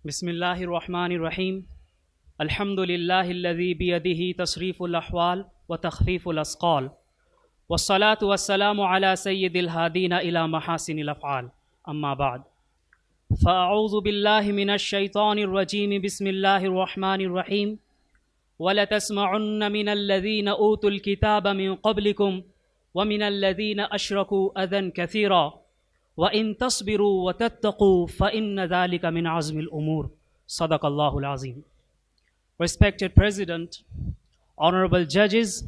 Bismillahir Rahmanir Rahim. Alhamdulillahi alladhi biyadihi tasriful ahwal wa takhfiful asqal. Wassalatu wassalamu ala sayyidil hadina ila mahasinil af'al. Amma ba'd. Fa'a'udhu billahi minash shaitanir rajim. Bismillahir Rahmanir Rahim. وَلَتَسْمَعُنَّ مِنَ الَّذِينَ أُوتُوا الْكِتَابَ مِنْ قَبْلِكُمْ وَمِنَ الَّذِينَ أَشْرَكُوا أَذًى كَثِيرًا وَإِن تَصْبِرُوا وَتَتَّقُوا فَإِنَّ ذَلِكَ مِنْ عَزْمِ الْأُمُورِ. صدق الله العظيم. Respected President, honorable judges,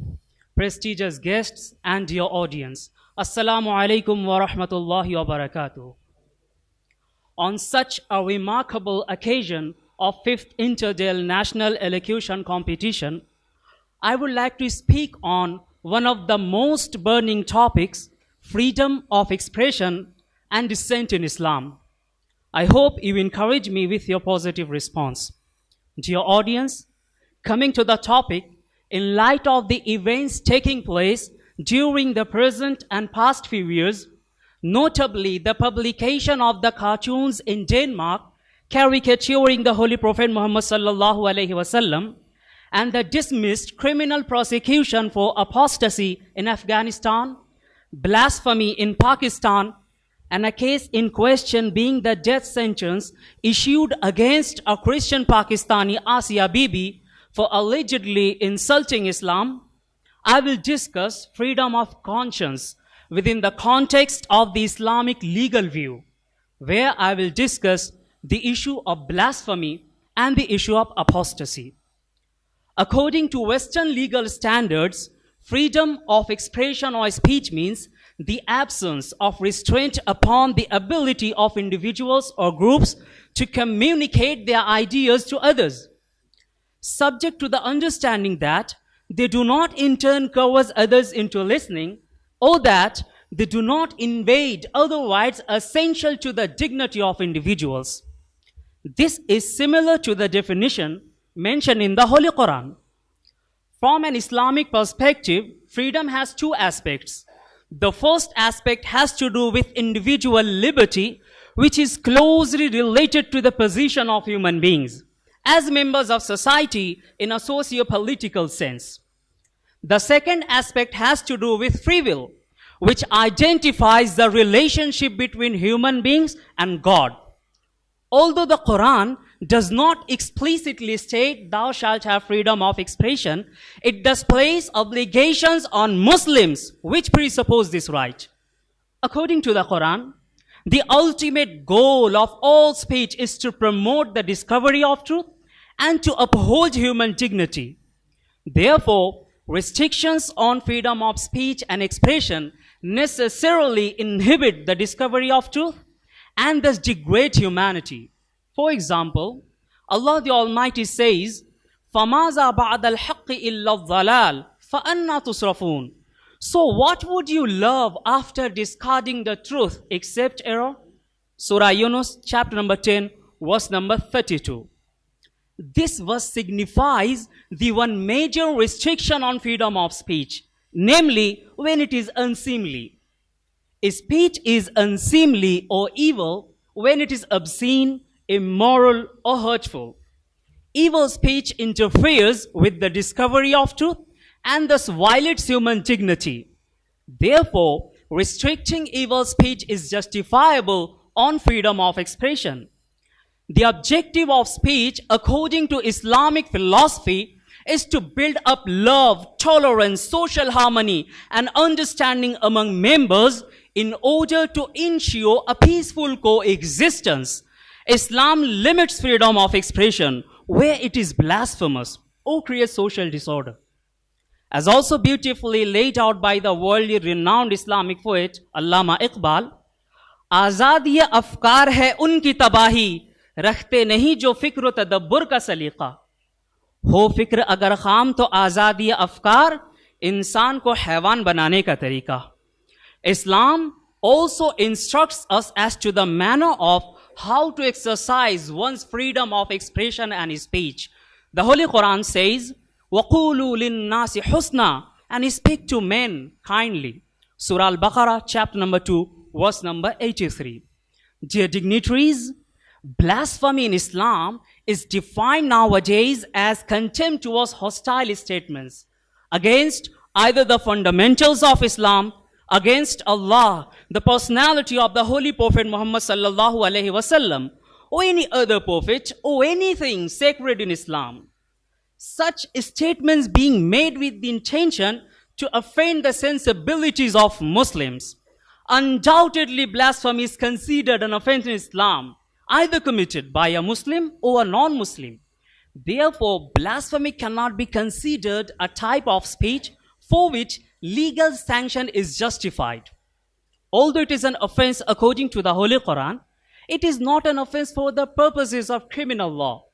prestigious guests, and dear audience, Assalamu alaikum wa rahmatullahi wa barakatuh. On such a remarkable occasion of 5th Inter-DELL National Elocution Competition, I would like to speak on one of the most burning topics, freedom of expression and dissent in Islam. I hope you encourage me with your positive response. Dear audience, coming to the topic, in light of the events taking place during the present and past few years, notably the publication of the cartoons in Denmark caricaturing the Holy Prophet Muhammad sallallahu alaihi wasallam, and the dismissed criminal prosecution for apostasy in Afghanistan, blasphemy in Pakistan, and a case in question being the death sentence issued against a Christian Pakistani Asia Bibi for allegedly insulting Islam, I will discuss freedom of conscience within the context of the Islamic legal view, where I will discuss the issue of blasphemy and the issue of apostasy. According to Western legal standards, freedom of expression or speech means the absence of restraint upon the ability of individuals or groups to communicate their ideas to others, subject to the understanding that they do not in turn coerce others into listening, or that they do not invade other rights essential to the dignity of individuals. This is similar to the definition mentioned in the Holy Quran. From an Islamic perspective, freedom has two aspects. The first aspect has to do with individual liberty, which is closely related to the position of human beings as members of society in a socio-political sense. The second aspect has to do with free will, which identifies the relationship between human beings and God. Although the Quran does not explicitly state thou shalt have freedom of expression, it does place obligations on Muslims which presuppose this right. According to the Quran, the ultimate goal of all speech is to promote the discovery of truth and to uphold human dignity. Therefore, restrictions on freedom of speech and expression necessarily inhibit the discovery of truth and thus degrade humanity. For example, Allah the Almighty says, فَمَاذَا بَعْدَ الْحَقِّ إِلَّا الضَّلَالِ فَأَنَّا تُصْرَفُونَ. So what would you love after discarding the truth except error? Surah Yunus, chapter number 10, verse number 32. This verse signifies the one major restriction on freedom of speech, namely when it is unseemly. Speech is unseemly or evil when it is obscene, immoral, or hurtful. Evil speech interferes with the discovery of truth and thus violates human dignity. Therefore, restricting evil speech is justifiable on freedom of expression. The objective of speech, according to Islamic philosophy, is to build up love, tolerance, social harmony, and understanding among members in order to ensure a peaceful coexistence. Islam limits freedom of expression where it is blasphemous or creates social disorder. As also beautifully laid out by the worldly renowned Islamic poet Allama Iqbal, आज़ादी अफ़कार है उनकी तबाही रखते नहीं जो फिक्र तदब्बुर का सलीका. हो फिक्र अगर खाम तो आज़ादी अफ़कार इंसान को हैवान बनाने का तरीका. Islam also instructs us as to the manner of how to exercise one's freedom of expression and speech. The Holy Quran says, وَقُولُوا لِلنَّاسِ حُسْنًا, and speak to men kindly. Surah Al-Baqarah, chapter number 2, verse number 83. Dear dignitaries, Blasphemy in Islam is defined nowadays as contemptuous hostile statements against either the fundamentals of Islam, against Allah, the personality of the Holy Prophet Muhammad sallallahu alaihi wasallam, or any other prophet, or anything sacred in Islam. Such statements being made with the intention to offend the sensibilities of Muslims. Undoubtedly, blasphemy is considered an offense in Islam, either committed by a Muslim or a non-Muslim. Therefore, blasphemy cannot be considered a type of speech for which legal sanction is justified. Although it is an offense according to the Holy Quran, it is not an offense for the purposes of criminal law,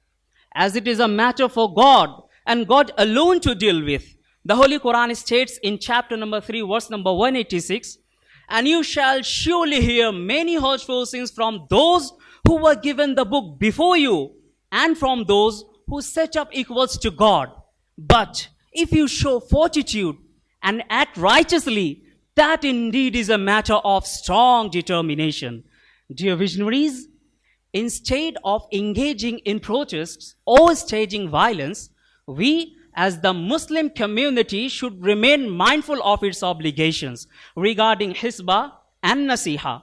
as it is a matter for God and God alone to deal with. The Holy Quran states in chapter number 3, verse number 186, "And you shall surely hear many hurtful things from those who were given the book before you, and from those who set up equals to God. But if you show fortitude and act righteously, that indeed is a matter of strong determination." Dear visionaries, instead of engaging in protests or staging violence, we as the Muslim community should remain mindful of its obligations regarding Hisbah and Nasiha.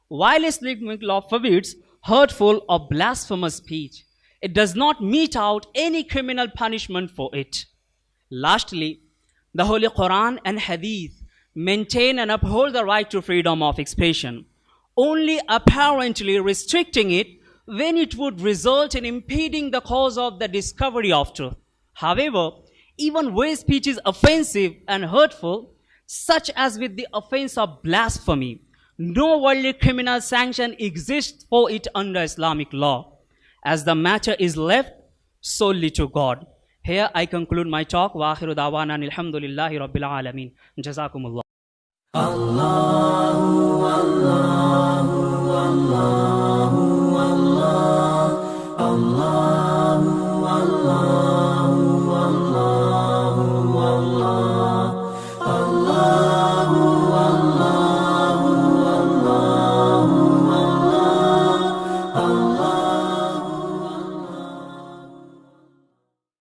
While Islamic law forbids hurtful or blasphemous speech, it does not mete out any criminal punishment for it. Lastly, the Holy Quran and Hadith maintain and uphold the right to freedom of expression, only apparently restricting it when it would result in impeding the cause of the discovery of truth. However, even where speech is offensive and hurtful, such as with the offense of blasphemy, no worldly criminal sanction exists for it under Islamic law, as the matter is left solely to God. Here I conclude my talk. Wa akhiru da'wana alhamdulillahi rabbil alameen. Jazakumullah. Allahu Allah.